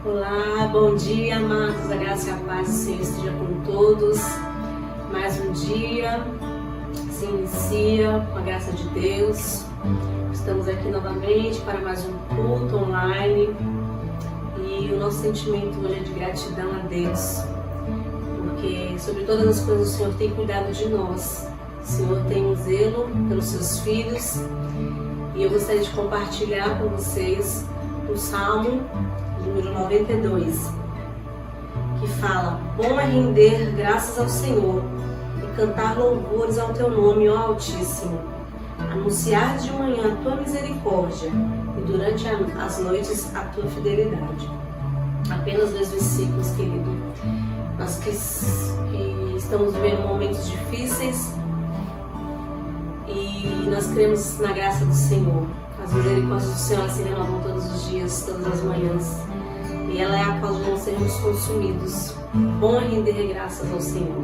Olá, bom dia, amados. A graça e a paz do Senhor esteja com todos. Mais um dia se inicia com a graça de Deus. Estamos aqui novamente para mais um culto online e o nosso sentimento hoje é de gratidão a Deus, porque sobre todas as coisas o Senhor tem cuidado de nós. O Senhor tem um zelo pelos seus filhos e eu gostaria de compartilhar com vocês o Salmo número 92, que fala: bom é render graças ao Senhor e cantar louvores ao teu nome, ó Altíssimo, anunciar de manhã a tua misericórdia e durante as noites a tua fidelidade. Apenas 2 versículos, querido. Nós que estamos vivendo momentos difíceis e nós cremos na graça do Senhor. As misericórdias do Senhor se renovam todos os dias, todas as manhãs. E ela é a causa de não sermos consumidos. Bom é render graças ao Senhor.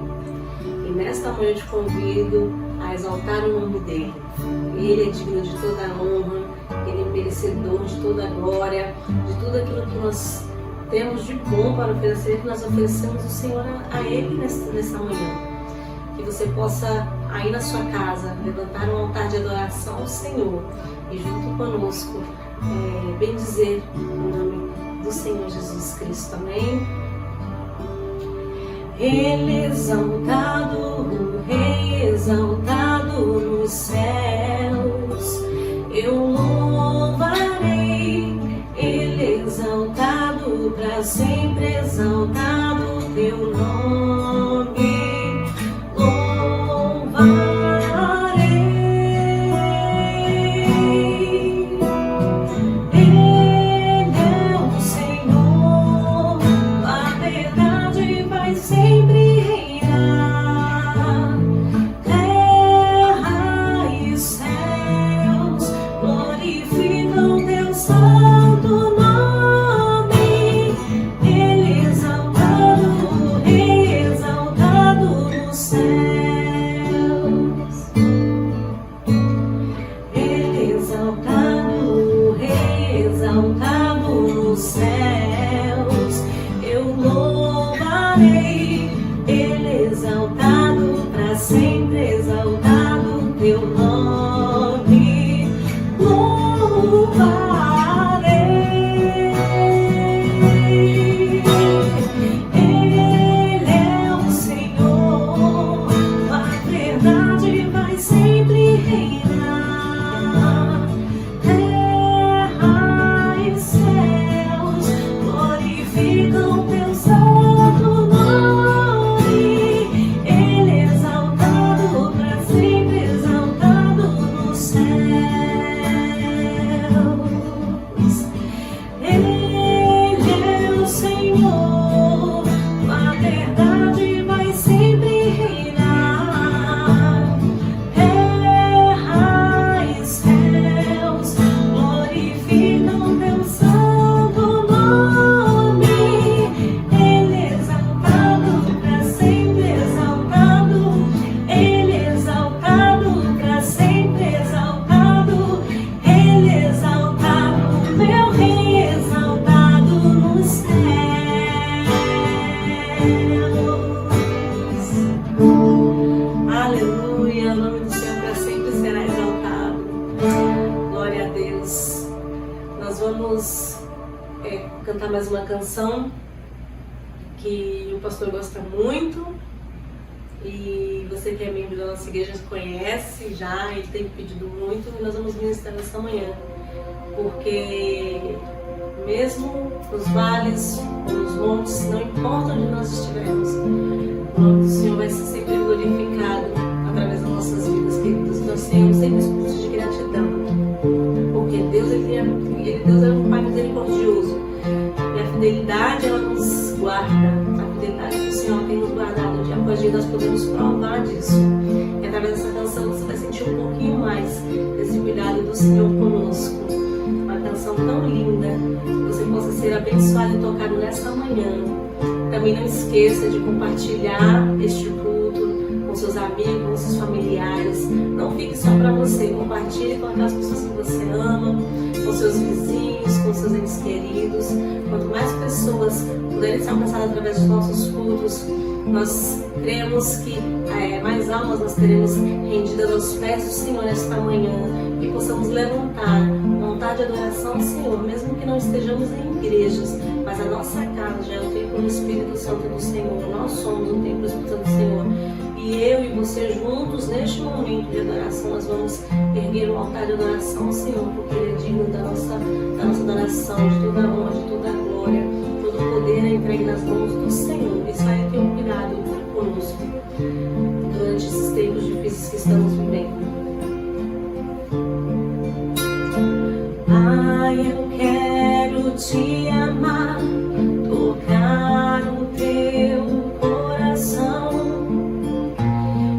E nesta manhã eu te convido a exaltar o nome dEle. Ele é digno de toda a honra, Ele é merecedor de toda a glória, de tudo aquilo que nós temos de bom para oferecer, que nós oferecemos ao Senhor a Ele nessa manhã. Que você possa, aí na sua casa, levantar um altar de adoração ao Senhor e junto conosco bendizer o nome do Senhor Jesus Cristo. Amém? Ele exaltado, o Rei exaltado nos céus, eu louvarei. Ele exaltado, para sempre exaltado teu nome, louvarei. Cantar mais uma canção que o pastor gosta muito e você que é membro da nossa igreja conhece já, ele tem pedido muito e nós vamos ministrar nessa manhã, porque mesmo nos vales, nos montes, não importa onde nós estivermos, o nome do Senhor vai ser sempre glorificado através das nossas vidas, queridos. Nós temos sempre expulsos de gratidão, porque Deus é um Pai misericordioso. E a fidelidade, ela nos guarda. A fidelidade do Senhor tem nos guardado. Dia após dia nós podemos provar disso. E através dessa canção você vai sentir um pouquinho mais desse cuidado do Senhor conosco. Uma canção tão linda, que você possa ser abençoado e tocado nessa manhã. Também não esqueça de compartilhar este culto com seus amigos, seus familiares. Não fique só para você, compartilhe com aquelas pessoas que você ama, com seus vizinhos, com seus entes queridos. Quanto mais pessoas puderem ser alcançadas através dos nossos cultos, nós cremos que mais almas nós teremos rendidas aos pés do Senhor nesta manhã, e possamos levantar vontade de adoração ao Senhor, mesmo que não estejamos em igrejas, mas a nossa casa já é o templo do Espírito Santo do Senhor. Nós somos o templo do Espírito Santo do Senhor, e eu e você juntos neste momento de adoração nós vamos erguer um altar de adoração ao Senhor, porque Ele é digno da nossa adoração, de toda a honra, de toda a glória. Todo o poder é entregue nas mãos do Senhor. Isso vai ter um cuidado conosco durante esses tempos difíceis que estamos vivendo. Eu quero te amar, tocar o teu coração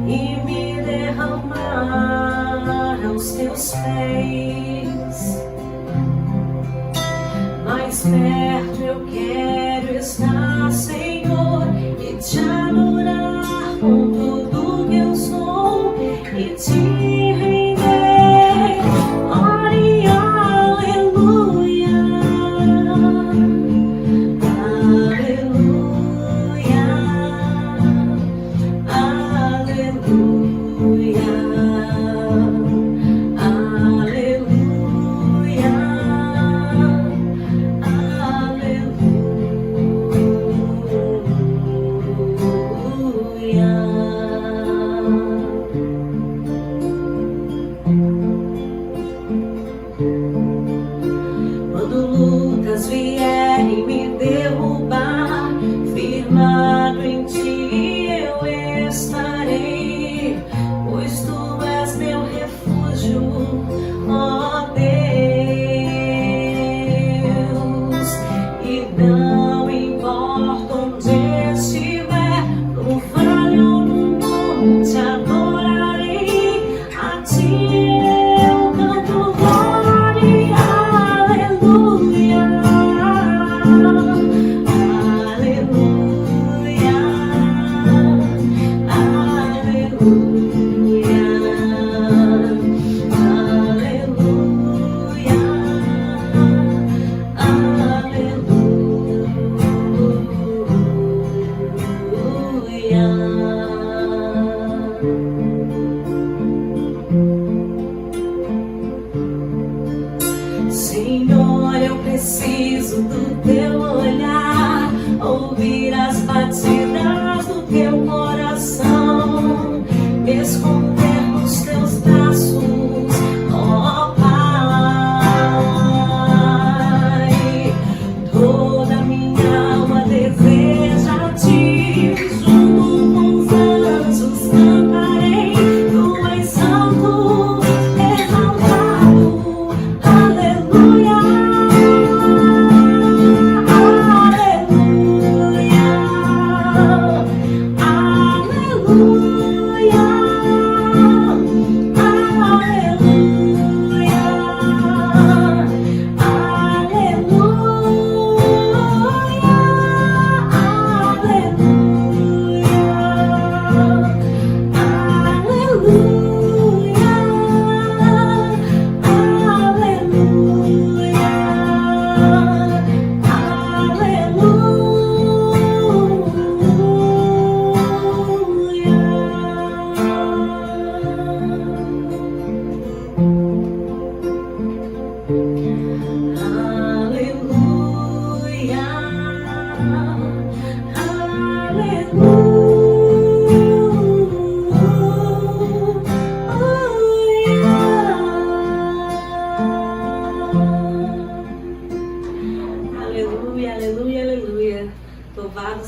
e me derramar aos teus pés. Mais perto eu quero estar, Senhor, e te adorar com tudo que eu sou e te render.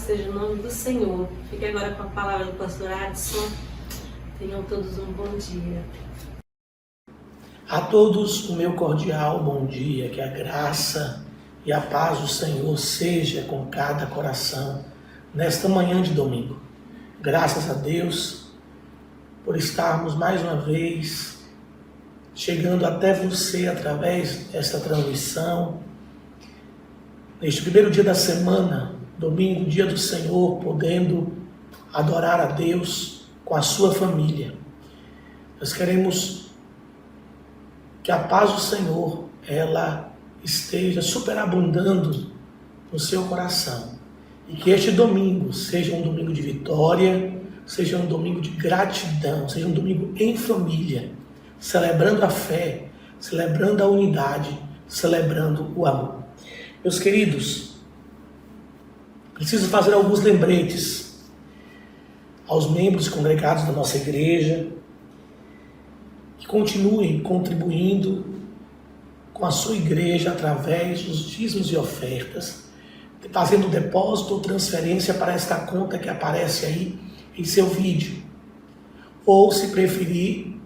seja o nome do Senhor. Fique agora com a palavra do pastor Adson. Tenham todos um bom dia. A todos o meu cordial bom dia, que a graça e a paz do Senhor seja com cada coração nesta manhã de domingo. Graças a Deus por estarmos mais uma vez chegando até você através desta transmissão, neste primeiro dia da semana, domingo, dia do Senhor, podendo adorar a Deus com a sua família. Nós queremos que a paz do Senhor, ela esteja superabundando no seu coração. E que este domingo seja um domingo de vitória, seja um domingo de gratidão, seja um domingo em família, celebrando a fé, celebrando a unidade, celebrando o amor. Meus queridos, preciso fazer alguns lembretes aos membros congregados da nossa igreja, que continuem contribuindo com a sua igreja através dos dízimos e ofertas, fazendo depósito ou transferência para esta conta que aparece aí em seu vídeo. Ou, se preferir,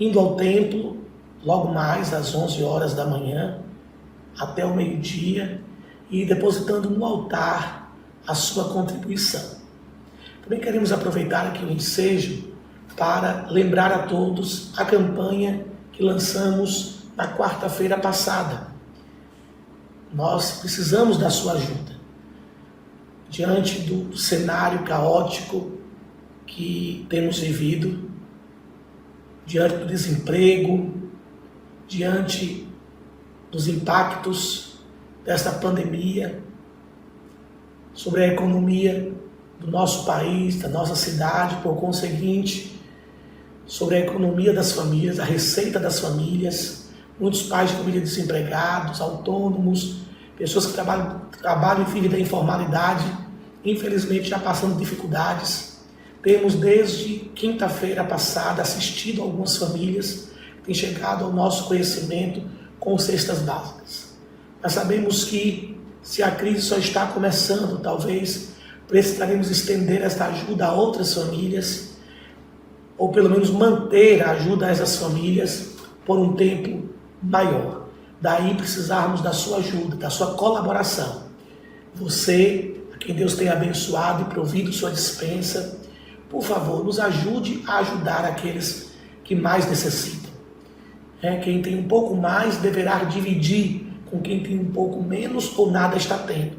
indo ao templo logo mais às 11 horas da manhã até o meio-dia e depositando no altar a sua contribuição. Também queremos aproveitar aqui o ensejo para lembrar a todos a campanha que lançamos na quarta-feira passada. Nós precisamos da sua ajuda. Diante do cenário caótico que temos vivido, diante do desemprego, diante dos impactos desta pandemia sobre a economia do nosso país, da nossa cidade, por conseguinte, sobre a economia das famílias, a receita das famílias, muitos pais de família desempregados, autônomos, pessoas que trabalham e vivem da informalidade, infelizmente já passando dificuldades. Temos desde quinta-feira passada assistido a algumas famílias que têm chegado ao nosso conhecimento com cestas básicas. Nós sabemos que se a crise só está começando, talvez precisaremos estender esta ajuda a outras famílias, ou pelo menos manter a ajuda a essas famílias por um tempo maior. Daí precisarmos da sua ajuda, da sua colaboração. Você, a quem Deus tem abençoado e provido sua despensa, por favor, nos ajude a ajudar aqueles que mais necessitam. Quem tem um pouco mais deverá dividir com quem tem um pouco menos ou nada está tendo.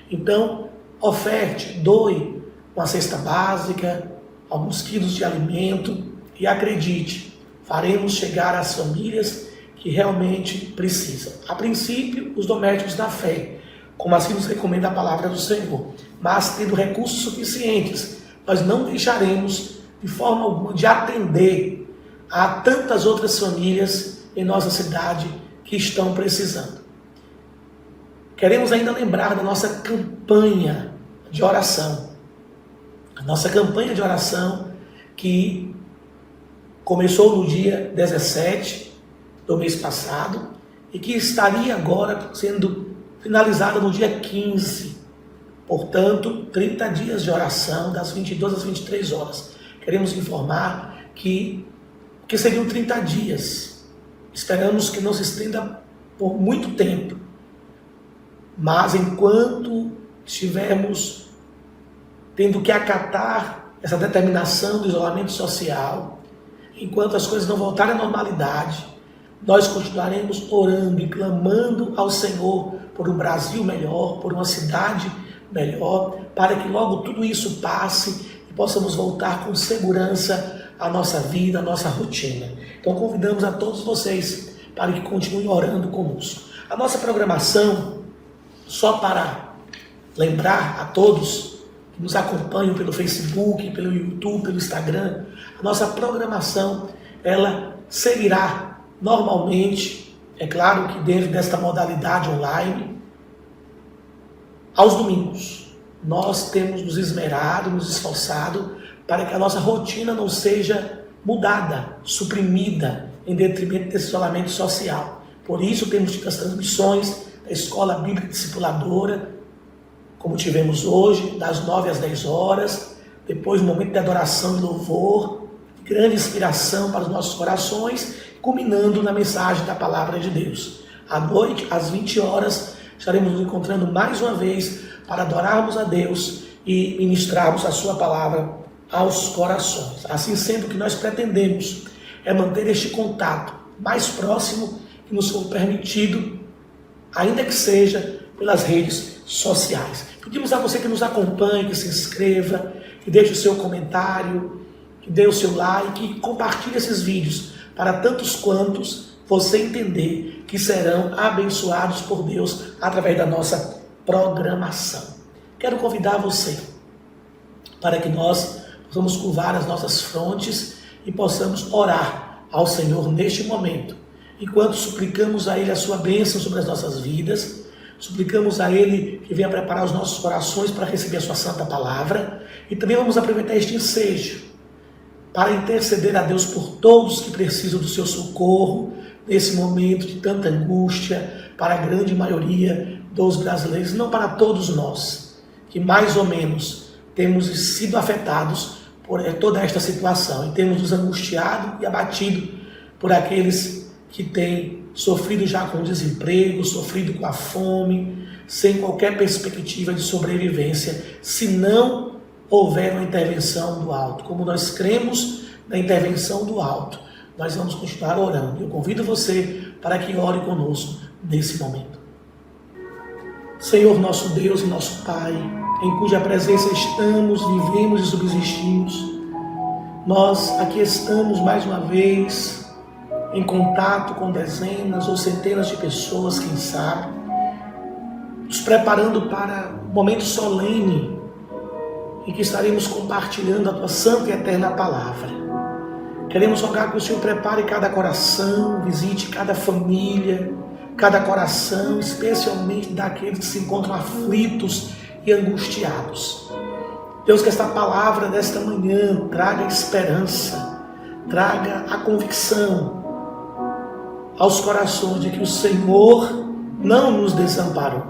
Então, oferte, doe uma cesta básica, alguns quilos de alimento e acredite, faremos chegar às famílias que realmente precisam. A princípio, os domésticos da fé, como assim nos recomenda a palavra do Senhor, mas tendo recursos suficientes, nós não deixaremos de forma alguma de atender a tantas outras famílias em nossa cidade que estão precisando. Queremos ainda lembrar da nossa campanha de oração. A nossa campanha de oração que começou no dia 17 do mês passado e que estaria agora sendo finalizada no dia 15. Portanto, 30 dias de oração, das 22 às 23 horas. Queremos informar que seriam 30 dias. Esperamos que não se estenda por muito tempo. Mas enquanto estivermos tendo que acatar essa determinação do isolamento social, enquanto as coisas não voltarem à normalidade, nós continuaremos orando e clamando ao Senhor por um Brasil melhor, por uma cidade melhor, para que logo tudo isso passe e possamos voltar com segurança à nossa vida, à nossa rotina. Então convidamos a todos vocês para que continuem orando conosco. A nossa programação, só para lembrar a todos que nos acompanham pelo Facebook, pelo YouTube, pelo Instagram, a nossa programação, ela seguirá normalmente, é claro que dentro desta modalidade online, aos domingos. Nós temos nos esmerado, nos esforçado para que a nossa rotina não seja mudada, suprimida em detrimento desse isolamento social. Por isso temos tido as transmissões da Escola Bíblica Discipuladora, como tivemos hoje, das 9 às 10 horas, depois um momento de adoração e louvor, grande inspiração para os nossos corações, culminando na mensagem da Palavra de Deus. À noite, às 20 horas, estaremos nos encontrando mais uma vez para adorarmos a Deus e ministrarmos a sua palavra aos corações. Assim sendo, o que nós pretendemos é manter este contato mais próximo que nos for permitido, ainda que seja pelas redes sociais. Pedimos a você que nos acompanhe, que se inscreva, que deixe o seu comentário, que dê o seu like e compartilhe esses vídeos para tantos quantos você entender que serão abençoados por Deus através da nossa programação. Quero convidar você para que nós possamos curvar as nossas frontes e possamos orar ao Senhor neste momento, enquanto suplicamos a Ele a sua bênção sobre as nossas vidas, suplicamos a Ele que venha preparar os nossos corações para receber a sua santa palavra, e também vamos aproveitar este ensejo para interceder a Deus por todos que precisam do seu socorro nesse momento de tanta angústia, para a grande maioria dos brasileiros, não para todos nós, que mais ou menos temos sido afetados por toda esta situação e temos nos angustiado e abatido por aqueles que têm sofrido já com o desemprego, sofrido com a fome, sem qualquer perspectiva de sobrevivência, se não houver uma intervenção do alto. Como nós cremos na intervenção do alto, nós vamos continuar orando. Eu convido você para que ore conosco nesse momento. Senhor, nosso Deus e nosso Pai, em cuja presença estamos, vivemos e subsistimos, nós aqui estamos mais uma vez em contato com dezenas ou centenas de pessoas, quem sabe, nos preparando para um momento solene em que estaremos compartilhando a Tua santa e eterna palavra. Queremos rogar que o Senhor prepare cada coração, visite cada família, cada coração, especialmente daqueles que se encontram aflitos e angustiados. Deus, que esta palavra desta manhã traga esperança, traga a convicção aos corações de que o Senhor não nos desamparou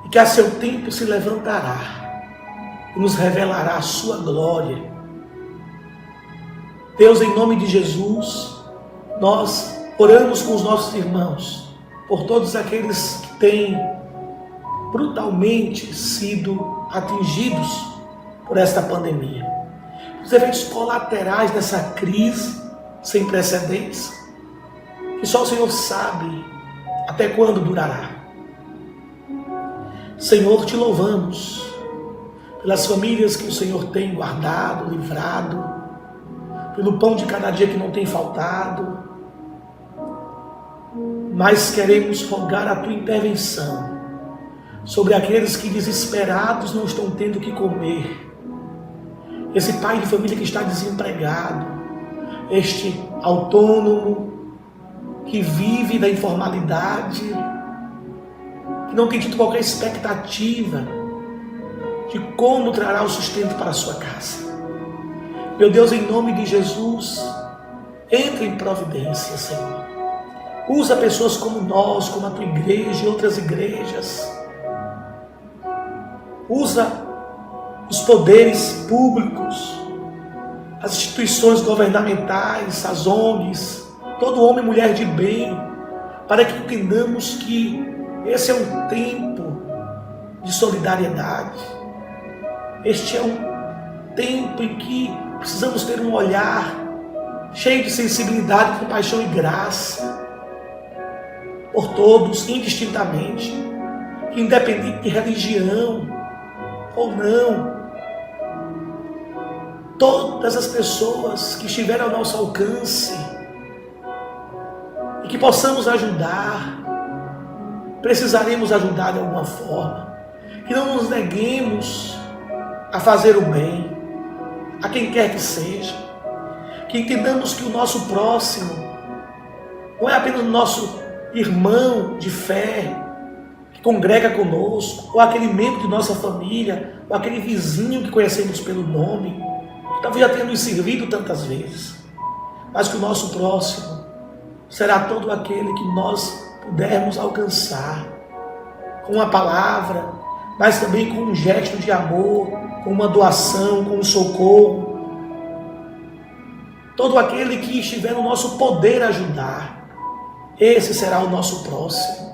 e que a seu tempo se levantará e nos revelará a sua glória. Deus, em nome de Jesus, nós oramos com os nossos irmãos por todos aqueles que têm brutalmente sido atingidos por esta pandemia, os efeitos colaterais dessa crise sem precedentes, que só o Senhor sabe até quando durará. Senhor, te louvamos pelas famílias que o Senhor tem guardado, livrado, pelo pão de cada dia que não tem faltado, mas queremos rogar a tua intervenção sobre aqueles que desesperados não estão tendo o que comer, esse pai de família que está desempregado, este autônomo que vive da informalidade, que não tem tido qualquer expectativa de como trará o sustento para a sua casa. Meu Deus, em nome de Jesus, entre em providência, Senhor. Usa pessoas como nós, como a tua igreja e outras igrejas. Usa os poderes públicos, as instituições governamentais, as ONGs, todo homem e mulher de bem, para que entendamos que esse é um tempo de solidariedade. Este é um tempo em que precisamos ter um olhar cheio de sensibilidade, compaixão e graça por todos, indistintamente, que independente de religião ou não, todas as pessoas que estiverem ao nosso alcance e que possamos ajudar, precisaremos ajudar de alguma forma, que não nos neguemos a fazer o bem a quem quer que seja, que entendamos que o nosso próximo não é apenas o nosso irmão de fé que congrega conosco, ou aquele membro de nossa família, ou aquele vizinho que conhecemos pelo nome, que talvez já tenha nos servido tantas vezes, mas que o nosso próximo será todo aquele que nós pudermos alcançar com uma palavra, mas também com um gesto de amor, com uma doação, com um socorro. Todo aquele que estiver no nosso poder ajudar, esse será o nosso próximo.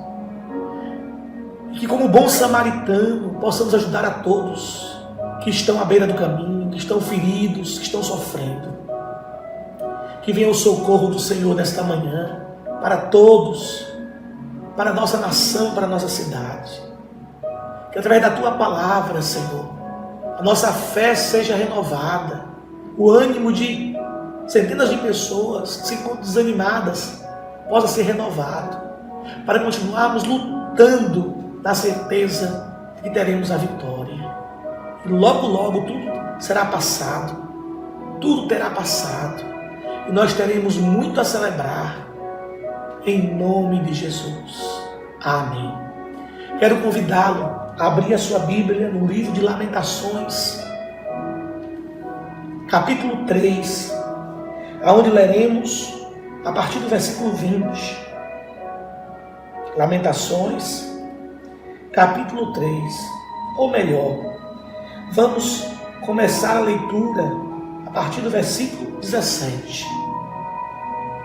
E que como bom samaritano possamos ajudar a todos que estão à beira do caminho, que estão feridos, que estão sofrendo. Que venha o socorro do Senhor nesta manhã, para todos, para a nossa nação, para a nossa cidade. Que através da Tua palavra, Senhor, a nossa fé seja renovada, o ânimo de centenas de pessoas que se encontram desanimadas possa ser renovado, para continuarmos lutando na certeza de que teremos a vitória. E logo, logo tudo será passado, tudo terá passado, e nós teremos muito a celebrar, em nome de Jesus. Amém. Quero convidá-lo a abrir a sua Bíblia no livro de Lamentações, capítulo 3, onde leremos a partir do versículo 20. Lamentações, capítulo 3, ou melhor, vamos começar a leitura a partir do versículo 17.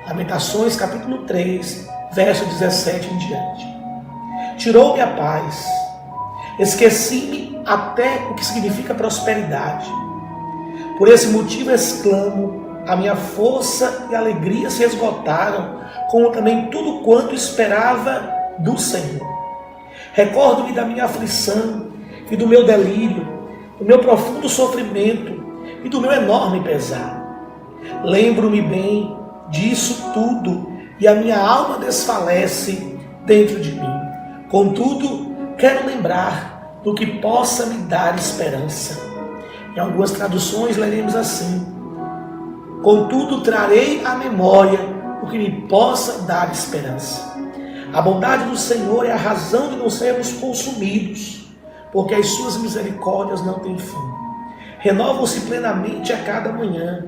Lamentações, capítulo 3, verso 17 em diante. Tirou-me a paz, esqueci-me até o que significa prosperidade. Por esse motivo exclamo, a minha força e alegria se esgotaram, como também tudo quanto esperava do Senhor. Recordo-me da minha aflição e do meu delírio, do meu profundo sofrimento e do meu enorme pesar. Lembro-me bem disso tudo e a minha alma desfalece dentro de mim. Contudo, quero lembrar do que possa me dar esperança. Em algumas traduções leremos assim: contudo, trarei à memória o que me possa dar esperança. A bondade do Senhor é a razão de não sermos consumidos, porque as suas misericórdias não têm fim. Renovam-se plenamente a cada manhã.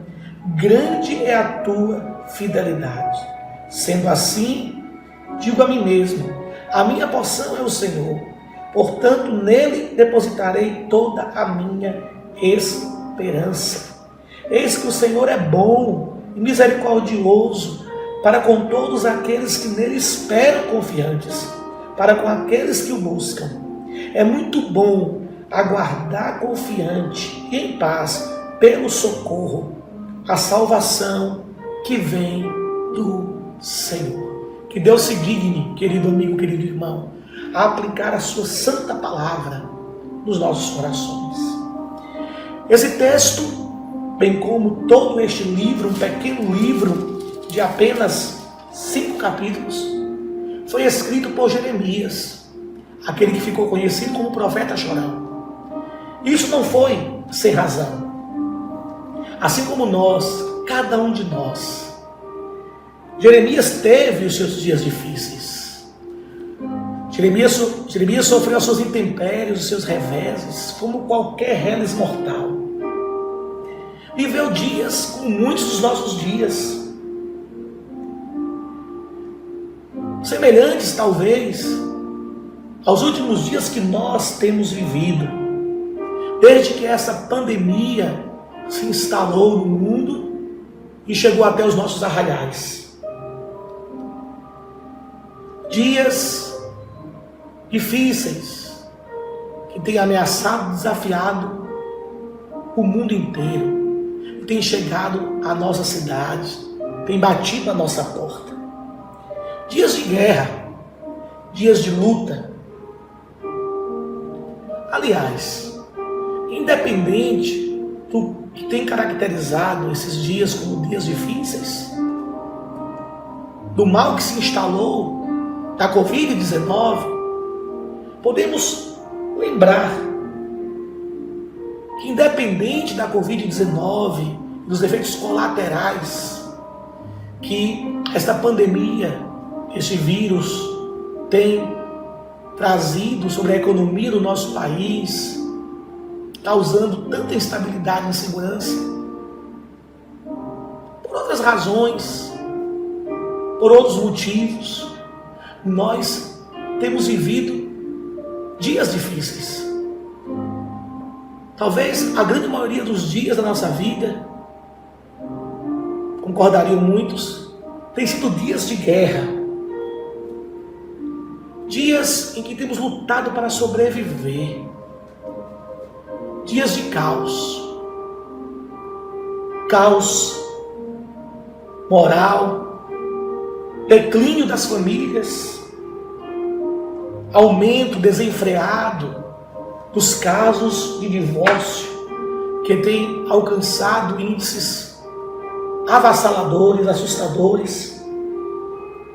Grande é a tua fidelidade. Sendo assim, digo a mim mesmo, a minha porção é o Senhor. Portanto, nele depositarei toda a minha esperança. Eis que o Senhor é bom e misericordioso para com todos aqueles que nele esperam confiantes, para com aqueles que o buscam. É muito bom aguardar confiante e em paz pelo socorro, a salvação que vem do Senhor. Que Deus se digne, querido amigo, querido irmão, a aplicar a sua santa palavra nos nossos corações. Esse texto, bem como todo este livro, um pequeno livro de apenas 5 capítulos, foi escrito por Jeremias, aquele que ficou conhecido como profeta chorão. Isso não foi sem razão. Assim como nós, cada um de nós, Jeremias teve os seus dias difíceis. Jeremias sofreu as suas intempéries, os seus reveses, como qualquer reles mortal. Viveu dias como muitos dos nossos dias, semelhantes talvez aos últimos dias que nós temos vivido, desde que essa pandemia se instalou no mundo e chegou até os nossos arraiais. Dias difíceis que têm ameaçado, desafiado o mundo inteiro, e têm chegado à nossa cidade, têm batido à nossa porta. Dias de guerra, dias de luta. Aliás, independente do que tem caracterizado esses dias como dias difíceis, do mal que se instalou, da Covid-19, podemos lembrar que, independente da Covid-19, dos efeitos colaterais que esta pandemia, este vírus tem trazido sobre a economia do nosso país, causando tanta instabilidade e insegurança, por outras razões, por outros motivos, nós temos vivido dias difíceis. Talvez a grande maioria dos dias da nossa vida, concordariam muitos, tem sido dias de guerra, dias em que temos lutado para sobreviver, dias de caos moral, declínio das famílias, aumento desenfreado dos casos de divórcio, que tem alcançado índices avassaladores, assustadores,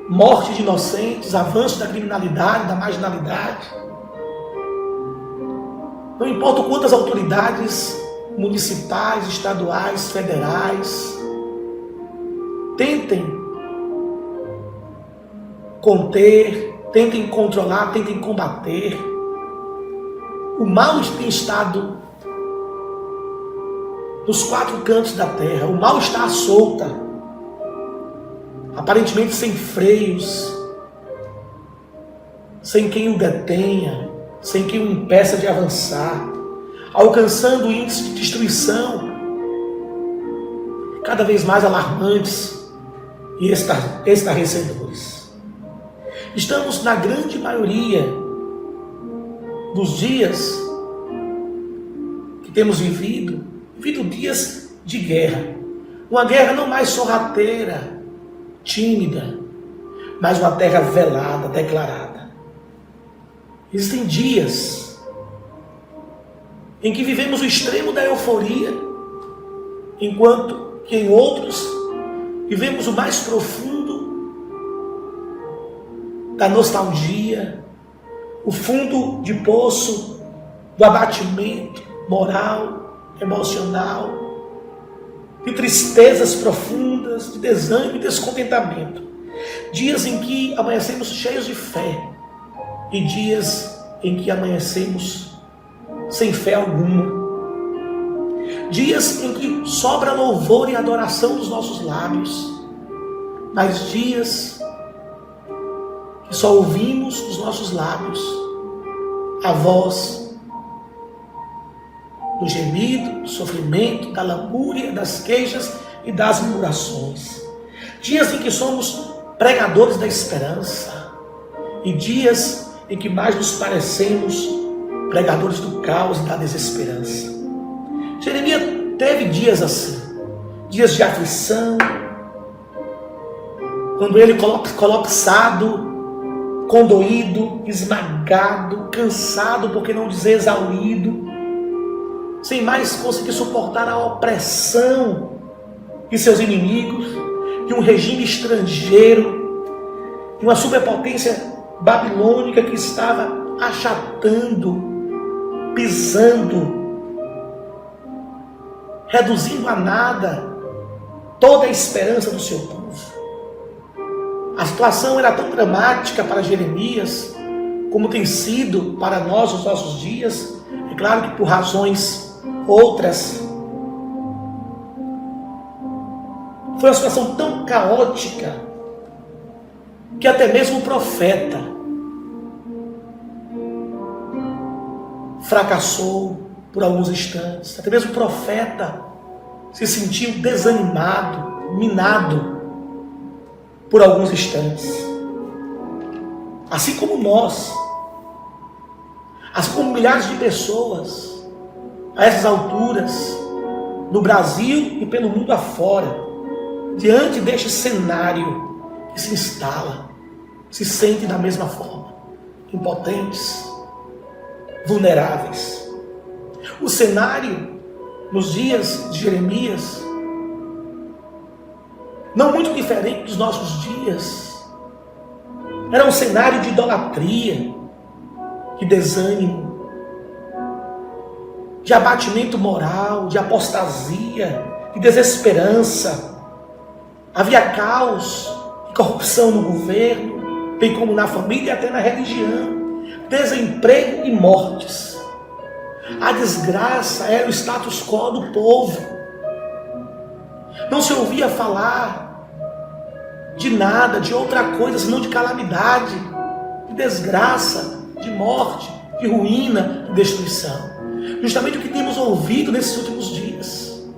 morte de inocentes, avanço da criminalidade, da marginalidade. Não importa quantas autoridades municipais, estaduais, federais tentem conter, tentem controlar, tentem combater, o mal tem estado nos quatro cantos da terra. O mal está à solta, aparentemente sem freios, sem quem o detenha, sem quem o impeça de avançar, alcançando índices de destruição cada vez mais alarmantes e estarrecedores. Estamos, na grande maioria dos dias que temos vivido dias de guerra. Uma guerra não mais sorrateira, tímida, mas uma guerra velada, declarada. Existem dias em que vivemos o extremo da euforia, enquanto que em outros vivemos o mais profundo da nostalgia, o fundo de poço do abatimento moral, emocional, de tristezas profundas, de desânimo e descontentamento. Dias em que amanhecemos cheios de fé e dias em que amanhecemos sem fé alguma. Dias em que sobra louvor e adoração dos nossos lábios, mas dias que só ouvimos dos nossos lábios a voz do gemido, do sofrimento, da lamúria, das queixas e das murmurações. Dias em que somos pregadores da esperança e dias em que mais nos parecemos pregadores do caos e da desesperança. Jeremias teve dias assim, dias de aflição, quando ele colapsado, condoído, esmagado, cansado, por que não dizer exaurido, sem mais conseguir suportar a opressão de seus inimigos, de um regime estrangeiro, de uma superpotência babilônica que estava achatando, pisando, reduzindo a nada toda a esperança do seu povo. A situação era tão dramática para Jeremias, como tem sido para nós nos nossos dias. É claro que por razões outras. Foi uma situação tão caótica que até mesmo o profeta fracassou por alguns instantes. Até mesmo o profeta se sentiu desanimado, minado por alguns instantes. Assim como nós, assim como milhares de pessoas a essas alturas, no Brasil e pelo mundo afora, diante deste cenário que se instala, se sentem da mesma forma, impotentes, vulneráveis. O cenário nos dias de Jeremias, não muito diferente dos nossos dias, era um cenário de idolatria, de desânimo, de abatimento moral, de apostasia, de desesperança. Havia caos e corrupção no governo, bem como na família e até na religião, desemprego e mortes. A desgraça era o status quo do povo. Não se ouvia falar de nada, de outra coisa, senão de calamidade, de desgraça, de morte, de ruína, de destruição. Justamente o que temos ouvido nesses últimos dias.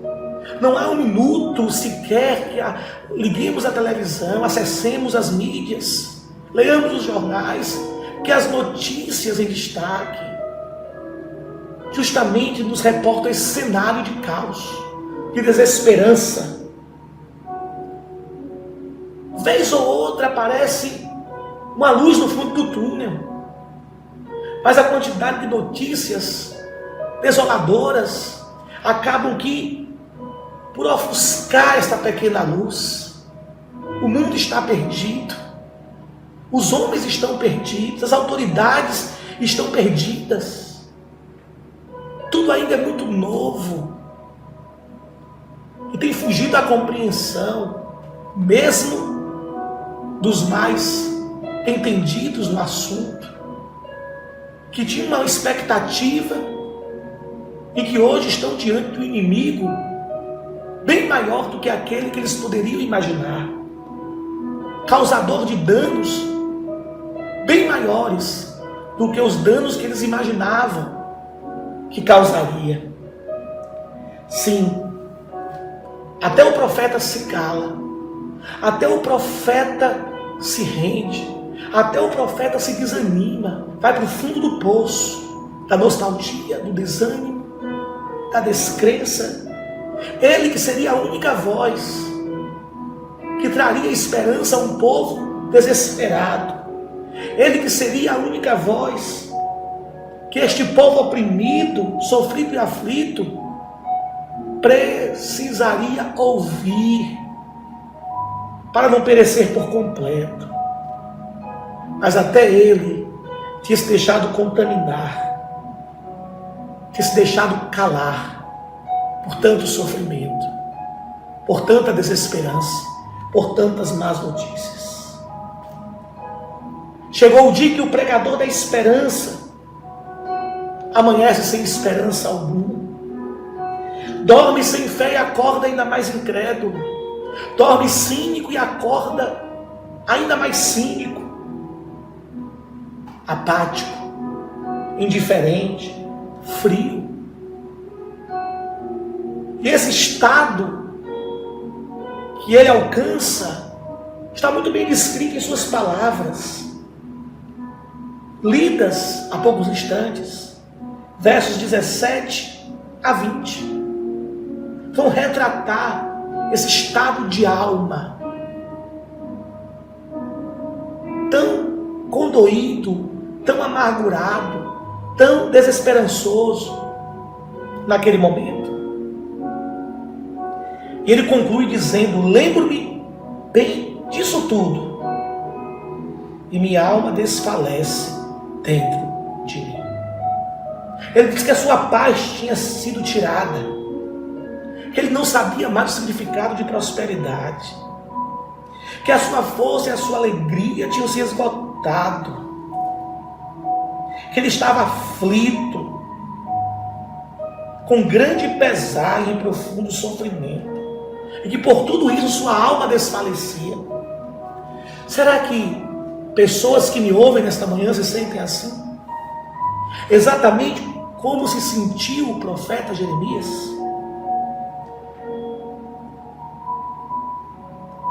Não há um minuto sequer que liguemos a televisão, acessemos as mídias, leamos os jornais, que as notícias em destaque justamente nos reportam esse cenário de caos, de desesperança. Vez ou outra aparece uma luz no fundo do túnel, mas a quantidade de notícias desoladoras, acabam que, por ofuscar esta pequena luz, o mundo está perdido, os homens estão perdidos, as autoridades estão perdidas, tudo ainda é muito novo e tem fugido à compreensão, mesmo dos mais entendidos no assunto, que tinham uma expectativa e que hoje estão diante do inimigo bem maior do que aquele que eles poderiam imaginar, causador de danos bem maiores do que os danos que eles imaginavam que causaria. Sim, até o profeta se cala, até o profeta se rende, até o profeta se desanima, vai para o fundo do poço da nostalgia, do desânimo, da descrença. Ele que seria a única voz que traria esperança a um povo desesperado, ele que seria a única voz que este povo oprimido, sofrido e aflito precisaria ouvir para não perecer por completo. Mas até ele tinha se deixado contaminar, tinha se deixado calar por tanto sofrimento, por tanta desesperança, por tantas más notícias. Chegou o dia que o pregador da esperança amanhece sem esperança alguma, dorme sem fé e acorda ainda mais incrédulo, dorme cínico e acorda ainda mais cínico, apático, indiferente, frio. E esse estado que ele alcança está muito bem descrito em suas palavras, lidas há poucos instantes, versos 17 a 20. Vão retratar esse estado de alma tão condoído, tão amargurado, tão desesperançoso naquele momento. E ele conclui dizendo: lembro-me bem disso tudo, e minha alma desfalece dentro de mim. Ele diz que a sua paz tinha sido tirada, que ele não sabia mais o significado de prosperidade, que a sua força e a sua alegria tinham se esgotado, que ele estava aflito, com grande pesar e profundo sofrimento, e que por tudo isso sua alma desfalecia. Será que pessoas que me ouvem nesta manhã se sentem assim? Exatamente como se sentiu o profeta Jeremias?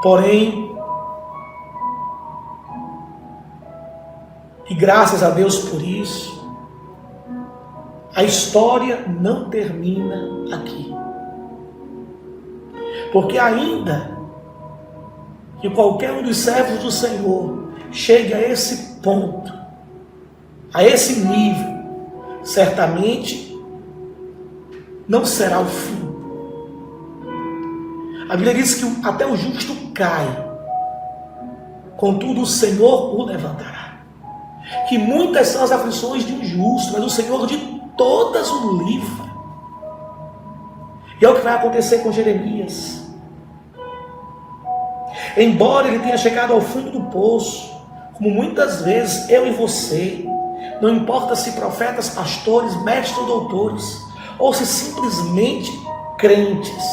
Porém, e graças a Deus por isso, a história não termina aqui. Porque ainda que qualquer um dos servos do Senhor chegue a esse ponto, a esse nível, certamente não será o fim. A Bíblia diz que até o justo cai, contudo o Senhor o levantará. Que muitas são as aflições de um justo, mas o Senhor de todas o livra. E é o que vai acontecer com Jeremias. Embora ele tenha chegado ao fundo do poço, como muitas vezes eu e você, não importa se profetas, pastores, mestres ou doutores, ou se simplesmente crentes,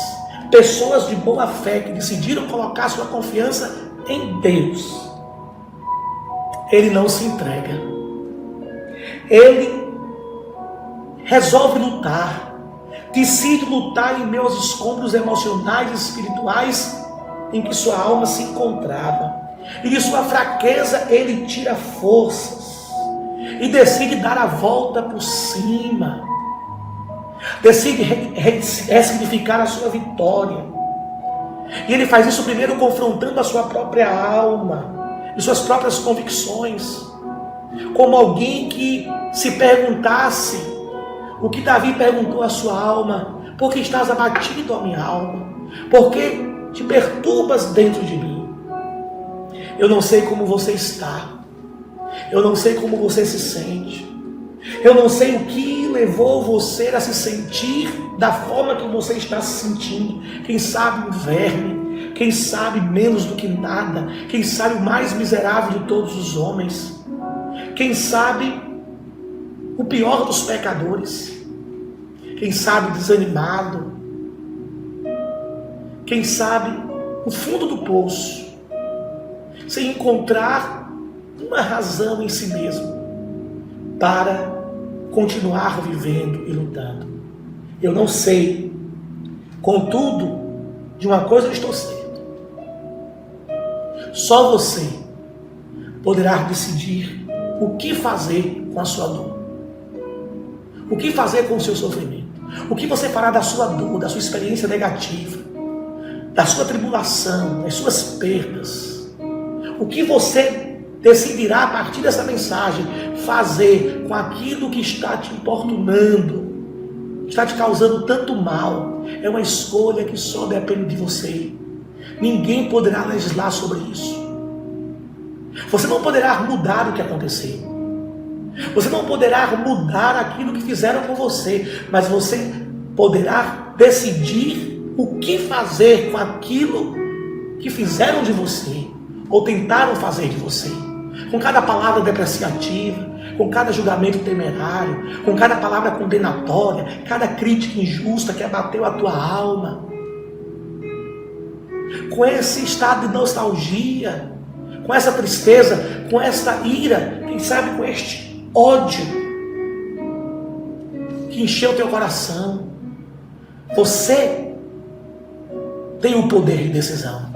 pessoas de boa fé que decidiram colocar sua confiança em Deus, ele não se entrega. Ele resolve lutar, decide lutar em meio aos escombros emocionais e espirituais em que sua alma se encontrava. E de sua fraqueza ele tira forças e decide dar a volta por cima, decide ressignificar a sua vitória. E ele faz isso primeiro confrontando a sua própria alma e suas próprias convicções, como alguém que se perguntasse o que Davi perguntou à sua alma: Porque estás abatido, ó minha alma? Porque te perturbas dentro de mim? Eu não sei como você está. Eu não sei como você se sente. Eu não sei o que levou você a se sentir da forma que você está se sentindo. Quem sabe um verme, quem sabe menos do que nada, quem sabe o mais miserável de todos os homens, quem sabe o pior dos pecadores, quem sabe desanimado, quem sabe no fundo do poço, sem encontrar uma razão em si mesmo para continuar vivendo e lutando. Eu não sei. Contudo, de uma coisa eu estou certo. Só você poderá decidir o que fazer com a sua dor. O que fazer com o seu sofrimento. O que você fará da sua dor, da sua experiência negativa, da sua tribulação, das suas perdas. O que você decidirá a partir dessa mensagem fazer com aquilo que está te importunando, está te causando tanto mal. É uma escolha que só depende de você. Ninguém poderá legislar sobre isso. Você não poderá mudar o que aconteceu. Você não poderá mudar aquilo que fizeram com você, mas você poderá decidir o que fazer com aquilo que fizeram de você ou tentaram fazer de você. Com cada palavra depreciativa, com cada julgamento temerário, com cada palavra condenatória, cada crítica injusta que abateu a tua alma, com esse estado de nostalgia, com essa tristeza, com essa ira, quem sabe com este ódio que encheu teu coração. Você tem o poder de decisão.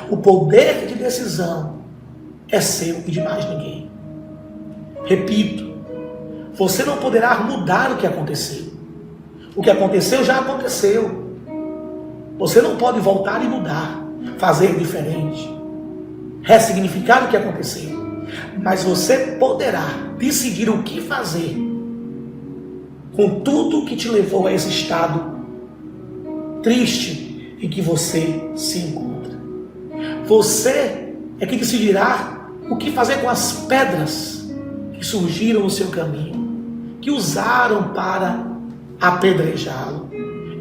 O poder de decisão é seu e de mais ninguém. Repito, você não poderá mudar o que aconteceu. O que aconteceu já aconteceu. Você não pode voltar e mudar, fazer diferente, ressignificar o que aconteceu. Mas você poderá decidir o que fazer com tudo que te levou a esse estado triste em que você se encontra. Você é que decidirá o que fazer com as pedras que surgiram no seu caminho, que usaram para apedrejá-lo.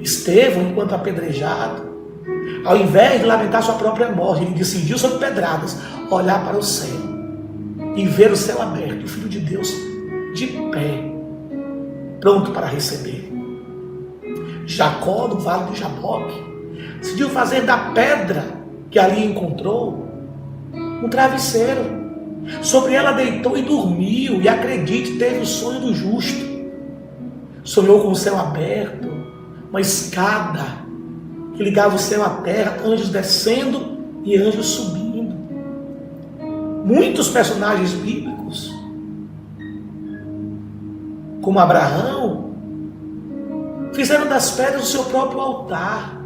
Estevão, enquanto apedrejado, ao invés de lamentar sua própria morte, ele decidiu sobre pedradas olhar para o céu e ver o céu aberto, o Filho de Deus de pé, pronto para receber. Jacó, no vale do Jaboque, decidiu fazer da pedra que ali encontrou um travesseiro. Sobre ela deitou e dormiu, e acredite, teve o sonho do justo. Sonhou com o céu aberto, uma escada que ligava o céu à terra, anjos descendo e anjos subindo. Muitos personagens bíblicos, como Abraão, fizeram das pedras o seu próprio altar.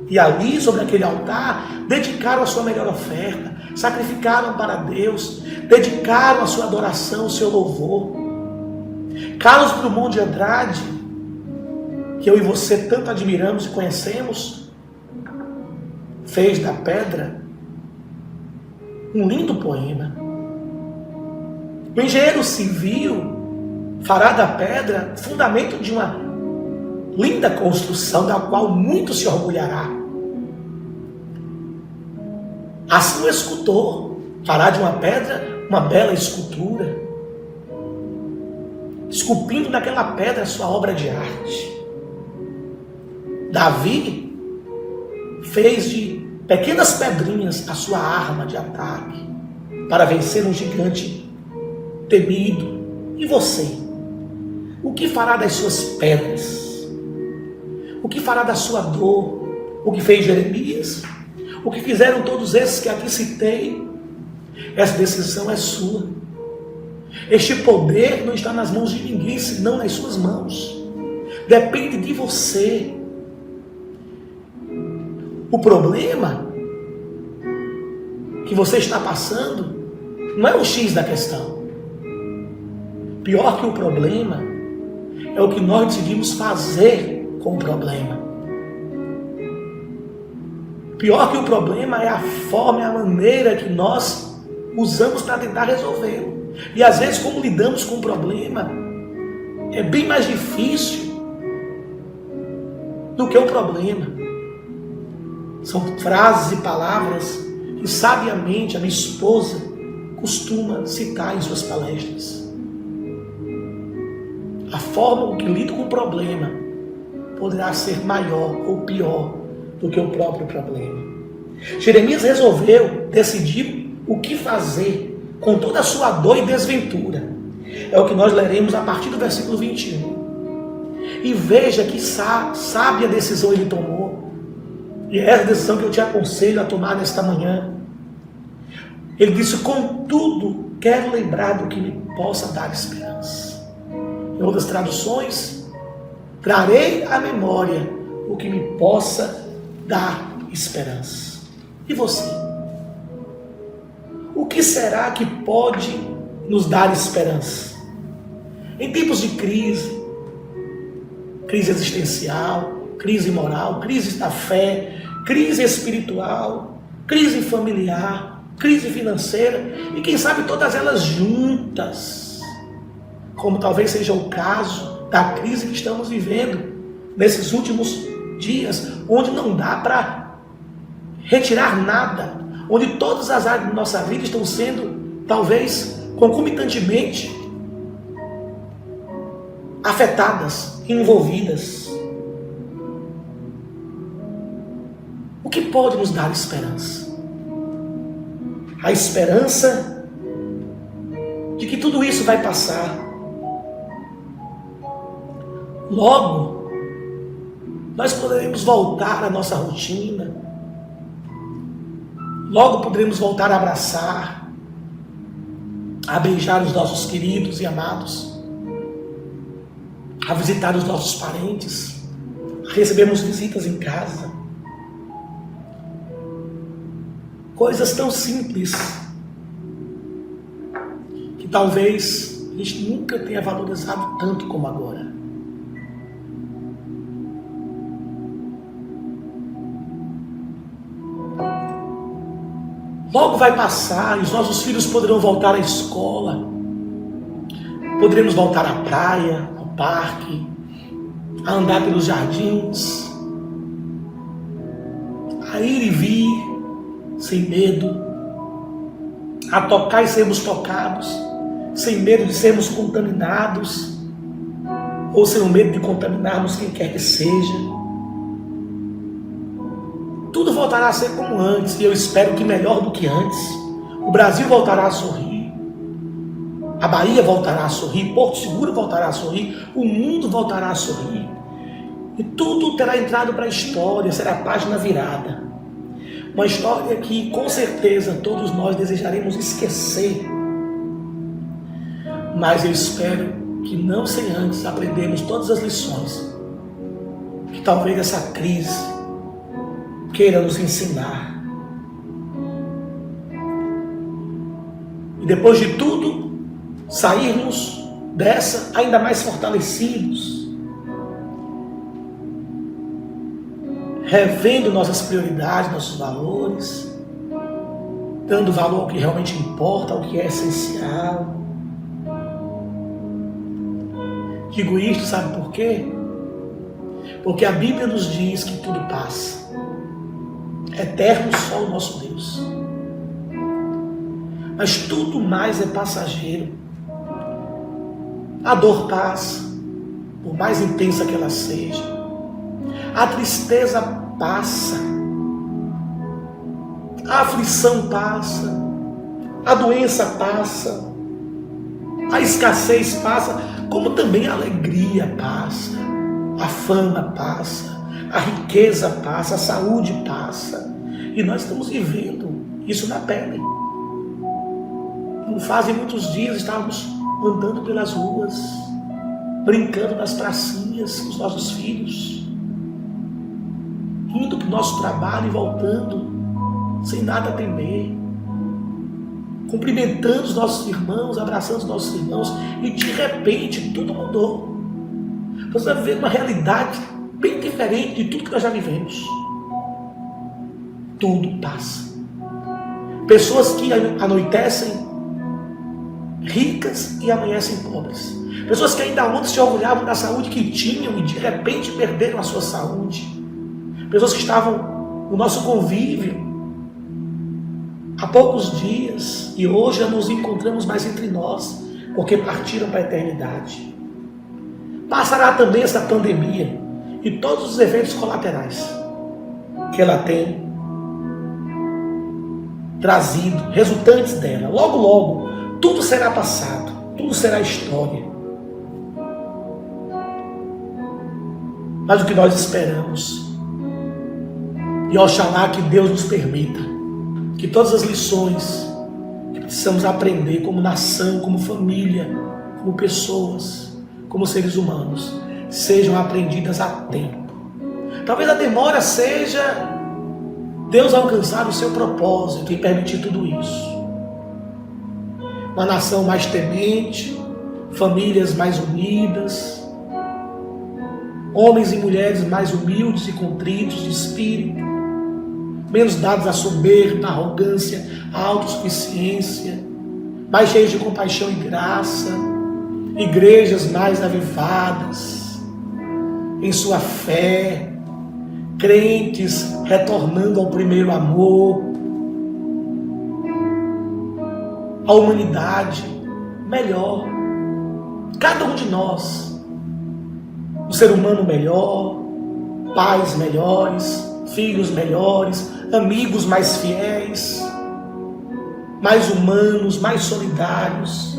E ali, sobre aquele altar, dedicaram a sua melhor oferta, sacrificaram para Deus, dedicaram a sua adoração, o seu louvor. Carlos Drummond de Andrade, que eu e você tanto admiramos e conhecemos, fez da pedra um lindo poema. O engenheiro civil fará da pedra o fundamento de uma linda construção da qual muito se orgulhará. Assim o escultor fará de uma pedra uma bela escultura, esculpindo naquela pedra a sua obra de arte. Davi fez de pequenas pedrinhas a sua arma de ataque para vencer um gigante temido. E você? O que fará das suas pedras? O que fará da sua dor? O que fez Jeremias? O que fizeram todos esses que aqui citei? Essa decisão é sua. Este poder não está nas mãos de ninguém, senão nas suas mãos. Depende de você. O problema que você está passando não é o X da questão. Pior que o problema é o que nós decidimos fazer com o problema. Pior que o problema é a forma, é a maneira que nós usamos para tentar resolvê-lo. E às vezes, como lidamos com o problema, é bem mais difícil do que o problema. São frases e palavras que sabiamente a minha esposa costuma citar em suas palestras. A forma com que lido com o problema poderá ser maior ou pior do que o próprio problema. Jeremias decidiu o que fazer com toda a sua dor e desventura. É o que nós leremos a partir do versículo 21. E veja que sábia decisão ele tomou. E é essa decisão que eu te aconselho a tomar nesta manhã. Ele disse: contudo, quero lembrar do que me possa dar esperança. Em outras traduções, trarei à memória o que me possa dar esperança. E você? O que será que pode nos dar esperança? Em tempos de crise existencial, crise moral, crise da fé, crise espiritual, crise familiar, crise financeira, e quem sabe todas elas juntas, como talvez seja o caso da crise que estamos vivendo nesses últimos dias, onde não dá para retirar nada, onde todas as áreas da nossa vida estão sendo, talvez, concomitantemente afetadas, envolvidas. O que pode nos dar esperança? A esperança de que tudo isso vai passar. Logo, nós poderemos voltar à nossa rotina. Logo poderemos voltar a abraçar, a beijar os nossos queridos e amados, a visitar os nossos parentes, a recebermos visitas em casa. Coisas tão simples que talvez a gente nunca tenha valorizado tanto como agora. Logo vai passar e os nossos filhos poderão voltar à escola, poderemos voltar à praia, ao parque, a andar pelos jardins, a ir e vir sem medo, a tocar e sermos tocados, sem medo de sermos contaminados, ou sem o medo de contaminarmos quem quer que seja. Tudo voltará a ser como antes, e eu espero que melhor do que antes. O Brasil voltará a sorrir, a Bahia voltará a sorrir, Porto Seguro voltará a sorrir, o mundo voltará a sorrir, e tudo terá entrado para a história, será a página virada. Uma história que com certeza todos nós desejaremos esquecer, mas eu espero que não sem antes aprendermos todas as lições que talvez essa crise queira nos ensinar. E depois de tudo, sairmos dessa ainda mais fortalecidos, revendo nossas prioridades, nossos valores, dando valor ao que realmente importa, ao que é essencial. Digo isto, sabe por quê? Porque a Bíblia nos diz que tudo passa. Eterno só o nosso Deus. Mas tudo mais é passageiro. A dor passa, por mais intensa que ela seja. A tristeza passa. A aflição passa. A doença passa. A escassez passa, como também a alegria passa. A fama passa. A riqueza passa, a saúde passa. E nós estamos vivendo isso na pele. Não fazem muitos dias estávamos andando pelas ruas, brincando nas pracinhas com os nossos filhos, indo para o nosso trabalho e voltando, sem nada a temer, cumprimentando os nossos irmãos, abraçando os nossos irmãos, e de repente tudo mudou. Nós vamos viver uma realidade bem diferente de tudo que nós já vivemos. tudo passa. Pessoas que anoitecem ricas e amanhecem pobres. Pessoas que ainda ontem se orgulhavam da saúde que tinham e de repente perderam a sua saúde. Pessoas que estavam no nosso convívio há poucos dias e hoje já nos encontramos mais entre nós, porque partiram para a eternidade. Passará também essa pandemia e todos os efeitos colaterais que ela tem trazido, resultantes dela. Logo, logo, tudo será passado, tudo será história. Mas o que nós esperamos, e oxalá que Deus nos permita, que todas as lições que precisamos aprender como nação, como família, como pessoas, como seres humanos, sejam aprendidas a tempo. Talvez a demora seja Deus alcançar o seu propósito e permitir tudo isso. Uma nação mais temente, famílias mais unidas, homens e mulheres mais humildes e contritos de espírito, menos dados à soberba, à arrogância, à autossuficiência, mais cheios de compaixão e graça, igrejas mais avivadas em sua fé, crentes retornando ao primeiro amor, a humanidade melhor, cada um de nós, um ser humano melhor, pais melhores, filhos melhores, amigos mais fiéis, mais humanos, mais solidários,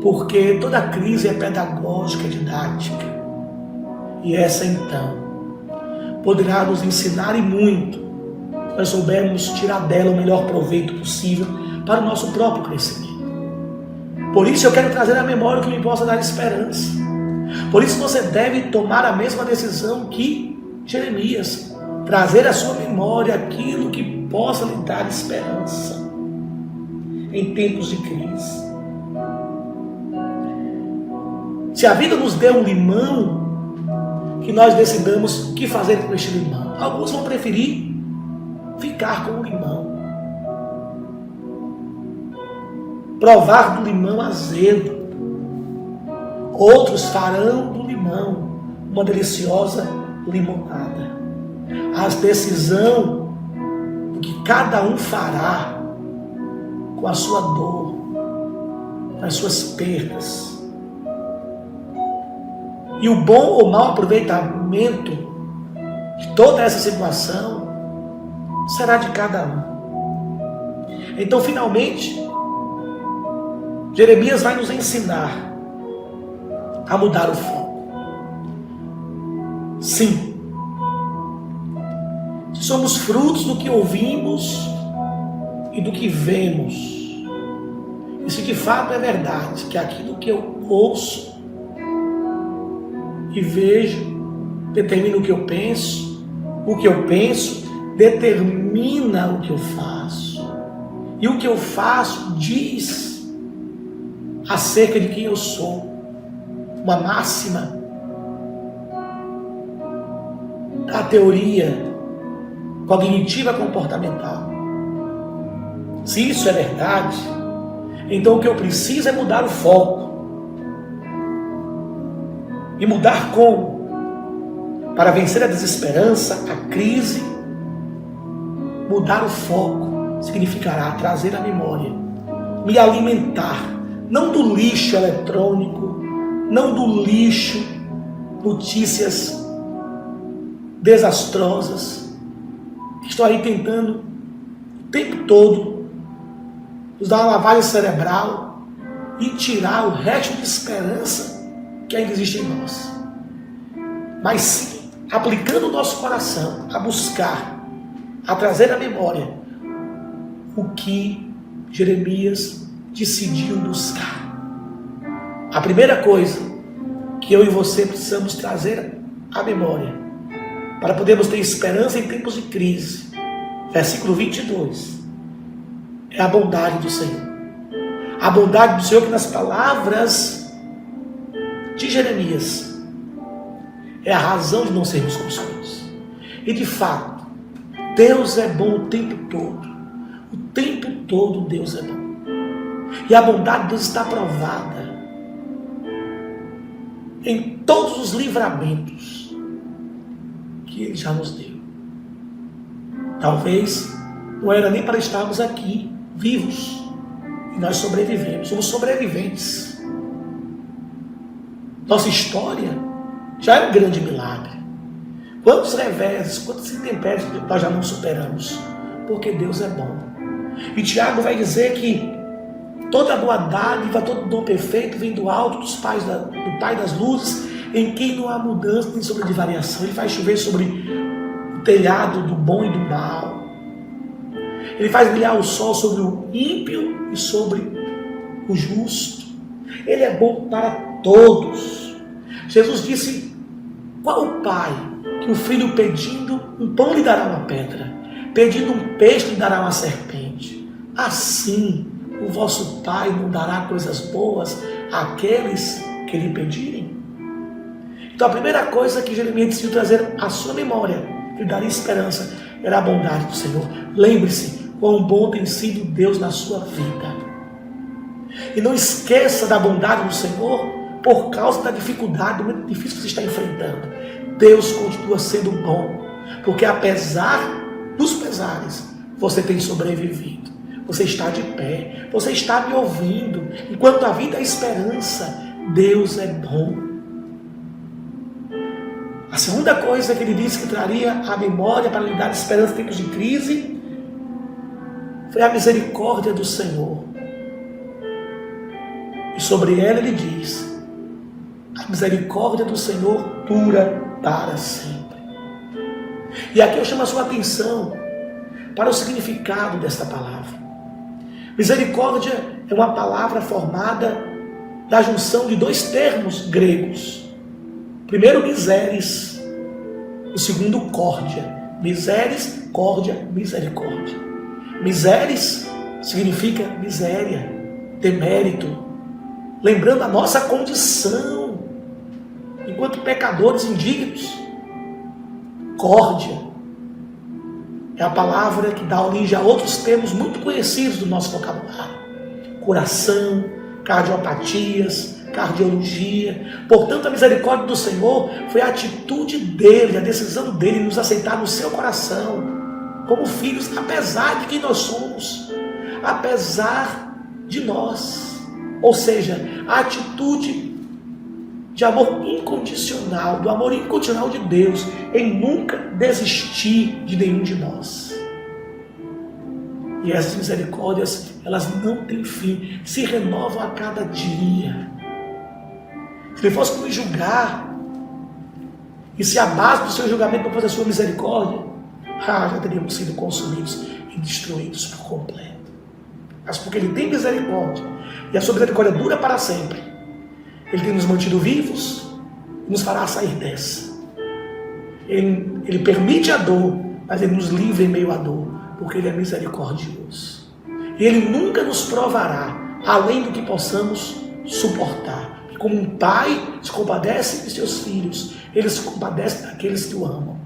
porque toda crise é pedagógica, é didática, e essa então poderá nos ensinar e muito, se nós soubermos tirar dela o melhor proveito possível para o nosso próprio crescimento. Por isso eu quero trazer à memória o que me possa dar esperança. Por isso você deve tomar a mesma decisão que Jeremias, trazer à sua memória aquilo que possa lhe dar esperança em tempos de crise. Se a vida nos deu um limão, que nós decidamos o que fazer com este limão. Alguns vão preferir ficar com o limão, provar do limão azedo. Outros farão do limão uma deliciosa limonada. A decisão do que cada um fará com a sua dor, com as suas perdas. E o bom ou mau aproveitamento de toda essa situação será de cada um. Então, finalmente, Jeremias vai nos ensinar a mudar o foco. Sim, se somos frutos do que ouvimos e do que vemos, e se de fato é verdade que aquilo que eu ouço e vejo determina o que eu penso determina o que eu faço, e o que eu faço diz acerca de quem eu sou. Uma máxima da teoria cognitiva comportamental. Se isso é verdade, então o que eu preciso é mudar o foco. E mudar como? Para vencer a desesperança, a crise, mudar o foco significará trazer à memória, me alimentar, não do lixo eletrônico, não do lixo, notícias desastrosas, que estão aí tentando o tempo todo nos dar uma lavagem cerebral e tirar o resto de esperança que ainda existe em nós. Mas sim, aplicando o nosso coração a buscar, a trazer à memória o que Jeremias decidiu buscar. A primeira coisa que eu e você precisamos trazer à memória para podermos ter esperança em tempos de crise, versículo 22, é a bondade do Senhor. A bondade do Senhor que nas palavras de Jeremias é a razão de não sermos consumidos. E de fato, Deus é bom o tempo todo. O tempo todo Deus é bom. E a bondade de Deus está provada em todos os livramentos que Ele já nos deu. Talvez não era nem para estarmos aqui vivos. E nós sobrevivemos. Somos sobreviventes. Nossa história já é um grande milagre. Quantos reveses, quantas intempéries nós já não superamos? Porque Deus é bom. E Tiago vai dizer que toda boa dádiva, todo dom perfeito vem do alto do Pai das luzes, em quem não há mudança nem sombra de variação. Ele faz chover sobre o telhado do bom e do mal. Ele faz brilhar o sol sobre o ímpio e sobre o justo. Ele é bom para todos. Jesus disse: qual o pai que o filho pedindo um pão lhe dará uma pedra, pedindo um peixe lhe dará uma serpente? Assim o vosso Pai não dará coisas boas àqueles que lhe pedirem? Então a primeira coisa que Jeremias decidiu trazer à sua memória, que lhe daria esperança, era a bondade do Senhor. Lembre-se quão bom tem sido Deus na sua vida. E não esqueça da bondade do Senhor por causa da dificuldade, do momento difícil que você está enfrentando. Deus continua sendo bom, porque apesar dos pesares, você tem sobrevivido. Você está de pé, você está me ouvindo. Enquanto a vida é esperança, Deus é bom. A segunda coisa que ele disse que traria à memória para lhe dar esperança em tempos de crise foi a misericórdia do Senhor. E sobre ela ele diz: a misericórdia do Senhor dura para sempre. E aqui eu chamo a sua atenção para o significado desta palavra. Misericórdia é uma palavra formada da junção de dois termos gregos. Primeiro, miseres. O segundo, córdia. Miseres, córdia, misericórdia. Miseres significa miséria, demérito. Lembrando a nossa condição enquanto pecadores indignos. Córdia é a palavra que dá origem a outros termos muito conhecidos do nosso vocabulário. Coração, cardiopatias, cardiologia. Portanto, a misericórdia do Senhor foi a atitude dele, a decisão dele em nos aceitar no seu coração, como filhos, apesar de quem nós somos, apesar de nós. Ou seja, a atitude de amor incondicional, do amor incondicional de Deus, em nunca desistir de nenhum de nós. E essas misericórdias, elas não têm fim, se renovam a cada dia. Se ele fosse nos julgar, e se a base do seu julgamento não fosse a sua misericórdia, já teríamos sido consumidos e destruídos por completo. Mas porque ele tem misericórdia, e a sua misericórdia dura para sempre, ele tem nos mantido vivos e nos fará sair dessa. Ele permite a dor, mas ele nos livra em meio à dor, porque ele é misericordioso. E ele nunca nos provará além do que possamos suportar. E como um pai se compadece de seus filhos, ele se compadece daqueles que o amam.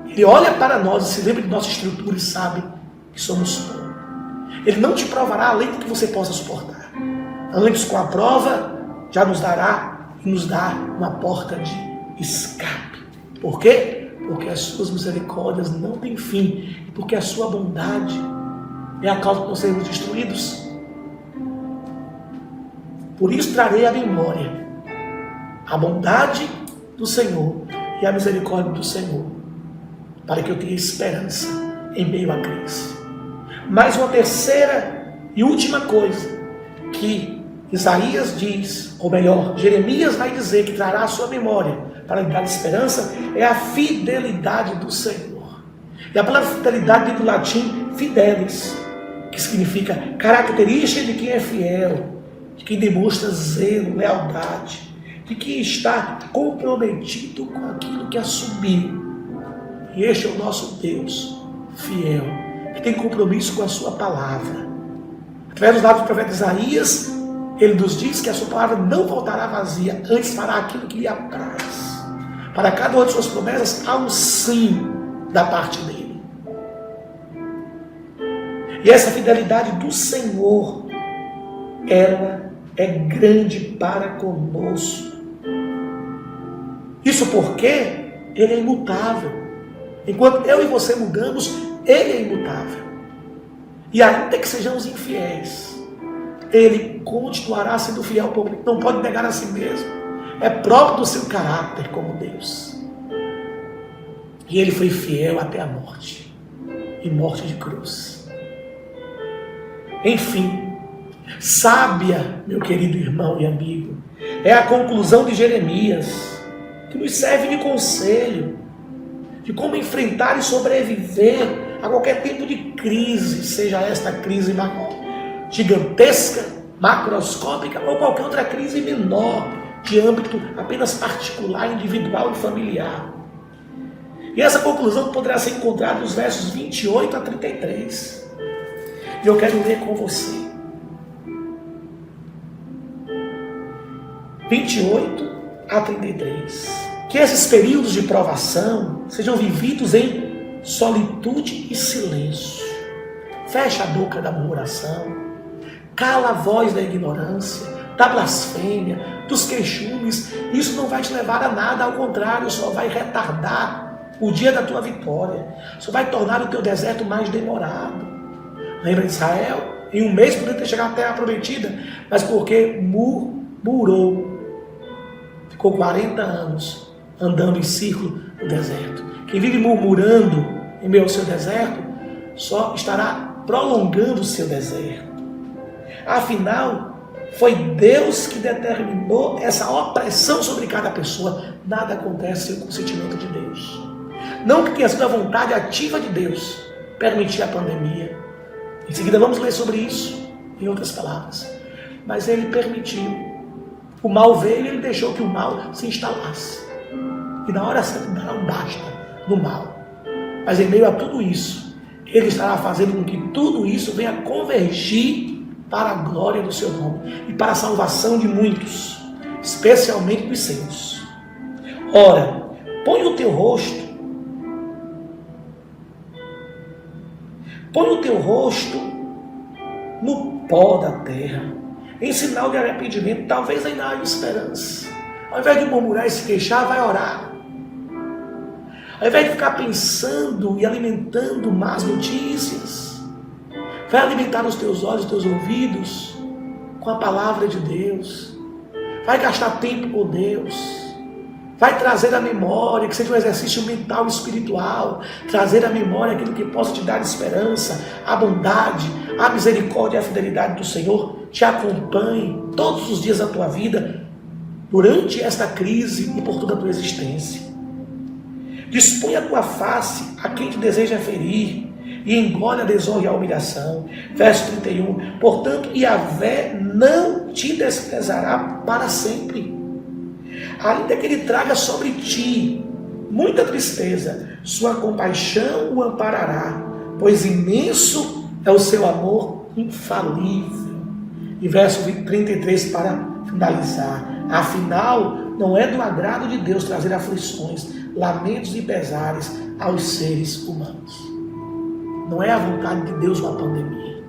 Ele olha para nós e se lembra de nossa estrutura e sabe que somos pó. Ele não te provará além do que você possa suportar. Antes, com a prova, já nos dará e nos dá uma porta de escape. Por quê? Porque as suas misericórdias não têm fim. E porque a sua bondade é a causa que nós seremos destruídos. Por isso trarei à memória a bondade do Senhor e a misericórdia do Senhor, para que eu tenha esperança em meio à crise. Mas uma terceira e última coisa que Isaías diz, ou melhor, Jeremias vai dizer que trará à sua memória para lhe dar esperança, é a fidelidade do Senhor. E a palavra fidelidade vem do latim fidelis, que significa característica de quem é fiel, de quem demonstra zelo, lealdade, de quem está comprometido com aquilo que assumiu. E este é o nosso Deus fiel, que tem compromisso com a sua palavra. Através dos lábios do profeta Isaías, ele nos diz que a sua palavra não voltará vazia, antes fará aquilo que lhe apraz. Para cada uma de suas promessas há um sim da parte dele. E essa fidelidade do Senhor, ela é grande para conosco. Isso porque Ele é imutável. Enquanto eu e você mudamos, Ele é imutável. E ainda que sejamos infiéis, Ele continuará sendo fiel, porque não pode negar a si mesmo. É próprio do seu caráter como Deus. E Ele foi fiel até a morte. E morte de cruz. Enfim, sábia, meu querido irmão e amigo, é a conclusão de Jeremias, que nos serve de conselho, de como enfrentar e sobreviver a qualquer tipo de crise, seja esta crise gigantesca, macroscópica, ou qualquer outra crise menor, de âmbito apenas particular, individual e familiar. E essa conclusão poderá ser encontrada nos versos 28 a 33. E eu quero ler com você. 28 a 33. Que esses períodos de provação sejam vividos em solitude e silêncio. Fecha a boca da murmuração. Cala a voz da ignorância, da blasfêmia, dos queixumes. Isso não vai te levar a nada, ao contrário, só vai retardar o dia da tua vitória. Só vai tornar o teu deserto mais demorado. Lembra de Israel? Em um mês poderia ter chegado à terra prometida, mas porque murmurou, ficou 40 anos andando em círculo no deserto. Quem vive murmurando em meio ao seu deserto, só estará prolongando o seu deserto. Afinal, foi Deus que determinou essa opressão sobre cada pessoa. Nada acontece sem o consentimento de Deus. Não que tenha sido a vontade ativa de Deus permitir a pandemia. Em seguida vamos ler sobre isso, em outras palavras. Mas Ele permitiu. O mal veio e Ele deixou que o mal se instalasse. E na hora certa dará um basta no mal. Mas em meio a tudo isso, Ele estará fazendo com que tudo isso venha convergir para a glória do seu nome e para a salvação de muitos, especialmente dos seus. Ora, põe o teu rosto no pó da terra, em sinal de arrependimento. Talvez ainda haja esperança. Ao invés de murmurar e se queixar, vai orar. Ao invés de ficar pensando e alimentando más notícias, vai alimentar os teus olhos, os teus ouvidos com a palavra de Deus. Vai gastar tempo com Deus. Vai trazer à memória, que seja um exercício mental e espiritual, trazer à memória aquilo que possa te dar esperança, a bondade, a misericórdia e a fidelidade do Senhor te acompanhe todos os dias da tua vida, durante esta crise e por toda a tua existência. Dispõe a tua face a quem te deseja ferir, e engole a desonra e a humilhação. Verso 31. Portanto, Yahvé não te desprezará para sempre, ainda que Ele traga sobre ti muita tristeza, sua compaixão o amparará, pois imenso é o seu amor infalível. E verso 33 para finalizar. Afinal, não é do agrado de Deus trazer aflições, lamentos e pesares aos seres humanos. Não é a vontade de Deus uma pandemia.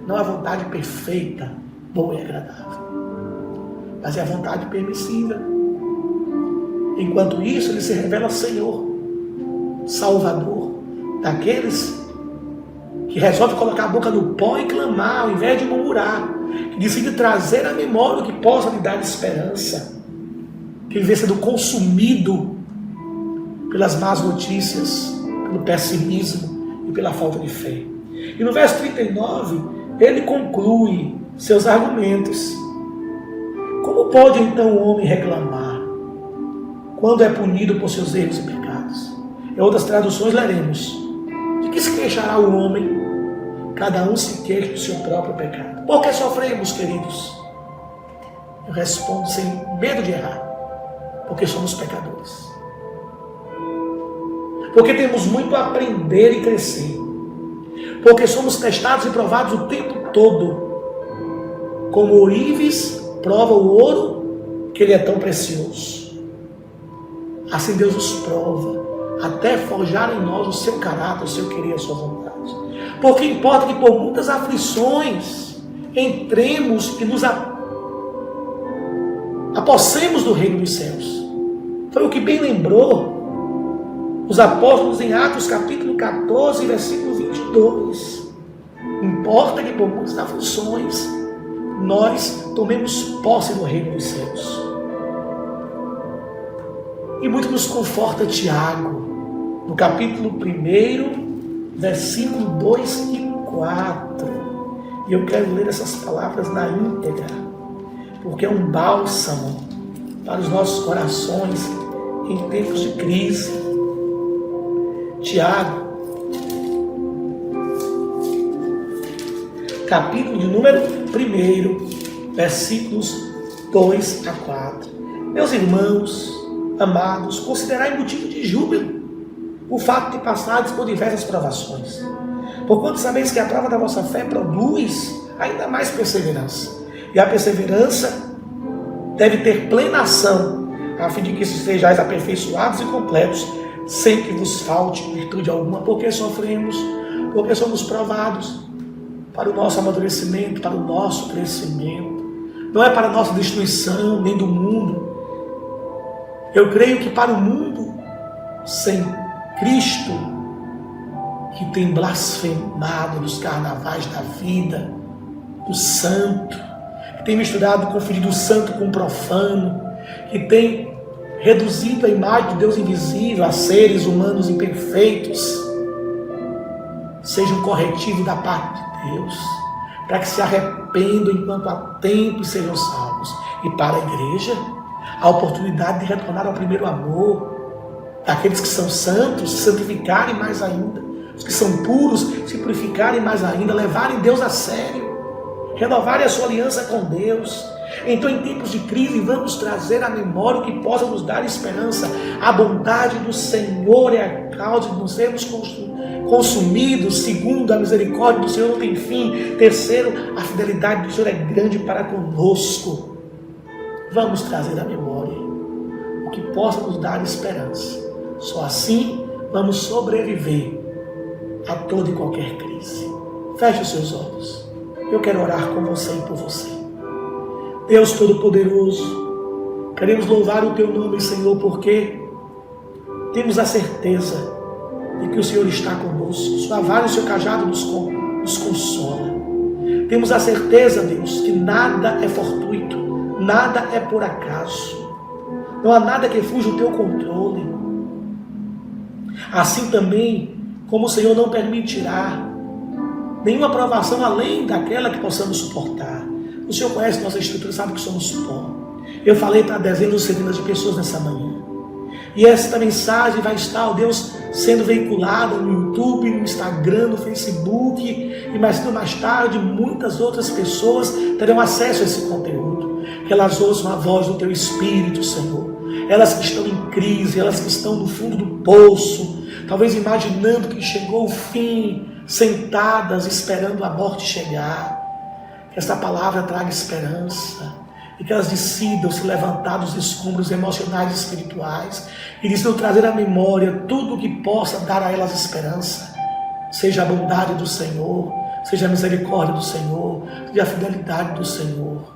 Não é a vontade perfeita, boa e agradável. Mas é a vontade permissiva. Enquanto isso, Ele se revela Senhor, Salvador, daqueles que resolvem colocar a boca no pó e clamar, ao invés de murmurar, que decide trazer à memória o que possa lhe dar esperança, que vê sendo consumido pelas más notícias, pelo pessimismo e pela falta de fé. E no verso 39, ele conclui seus argumentos. Como pode então o homem reclamar quando é punido por seus erros e pecados? Em outras traduções leremos: de que se queixará o homem? Cada um se queixa do seu próprio pecado. Por que sofremos, queridos? Eu respondo sem medo de errar: porque somos pecadores. Porque temos muito a aprender e crescer. Porque somos testados e provados o tempo todo. Como ourives prova o ouro, que ele é tão precioso. Assim Deus nos prova, até forjar em nós o seu caráter, o seu querer, a sua vontade. Porque importa que por muitas aflições entremos e nos apossemos do reino dos céus. Foi o que bem lembrou os apóstolos em Atos capítulo 14, versículo 22. Importa que por muitas aflições nós tomemos posse do reino dos céus. E muito nos conforta Tiago, no capítulo 1, versículo 2 e 4. E eu quero ler essas palavras na íntegra, porque é um bálsamo para os nossos corações em tempos de crise. Tiago, capítulo de número 1, versículos 2 a 4. Meus irmãos, amados, considerai motivo de júbilo o fato de passardes por diversas provações, porquanto sabeis que a prova da vossa fé produz ainda mais perseverança. E a perseverança deve ter plena ação, a fim de que sejais aperfeiçoados e completos, sem que vos falte virtude alguma. Porque sofremos, porque somos provados, para o nosso amadurecimento, para o nosso crescimento. Não é para a nossa destruição, nem do mundo. Eu creio que para o mundo sem Cristo, que tem blasfemado nos carnavais da vida, do santo, que tem misturado, confundido o santo com o profano, que tem reduzido a imagem de Deus invisível a seres humanos imperfeitos, seja um corretivo da parte de Deus, para que se arrependam enquanto há tempo e sejam salvos. E para a igreja, a oportunidade de retornar ao primeiro amor, daqueles que são santos, se santificarem mais ainda, os que são puros, se purificarem mais ainda, levarem Deus a sério, renovarem a sua aliança com Deus. Então, em tempos de crise, vamos trazer à memória o que possa nos dar esperança. A bondade do Senhor é a causa de nos sermos consumidos. Segundo, a misericórdia do Senhor não tem fim. Terceiro, a fidelidade do Senhor é grande para conosco. Vamos trazer à memória o que possa nos dar esperança. Só assim vamos sobreviver a toda e qualquer crise. Feche os seus olhos. Eu quero orar com você e por você. Deus Todo-Poderoso, queremos louvar o Teu nome, Senhor, porque temos a certeza de que o Senhor está conosco. Sua vara e o seu cajado nos consola. Temos a certeza, Deus, que nada é fortuito, nada é por acaso. Não há nada que fuja do Teu controle. Assim também, como o Senhor não permitirá nenhuma provação além daquela que possamos suportar. O Senhor conhece nossa estrutura, sabe que somos pó. Eu falei para dezenas e centenas de pessoas nessa manhã. E esta mensagem vai estar, ó Deus, sendo veiculada no YouTube, no Instagram, no Facebook. E mais tarde, muitas outras pessoas terão acesso a esse conteúdo. Que elas ouçam a voz do Teu Espírito, Senhor. Elas que estão em crise, elas que estão no fundo do poço, talvez imaginando que chegou o fim, sentadas esperando a morte chegar. Que esta palavra traga esperança e que elas decidam se levantar dos escombros emocionais e espirituais e decidam trazer à memória tudo o que possa dar a elas esperança. Seja a bondade do Senhor, seja a misericórdia do Senhor, seja a fidelidade do Senhor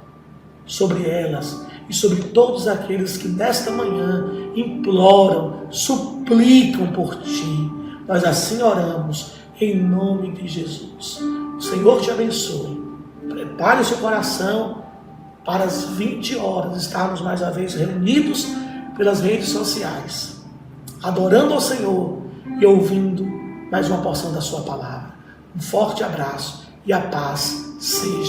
sobre elas e sobre todos aqueles que nesta manhã imploram, suplicam por Ti. Nós assim oramos em nome de Jesus. O Senhor te abençoe. Prepare o seu coração para as 20 horas estarmos mais uma vez reunidos pelas redes sociais, adorando ao Senhor e ouvindo mais uma porção da sua palavra. Um forte abraço e a paz seja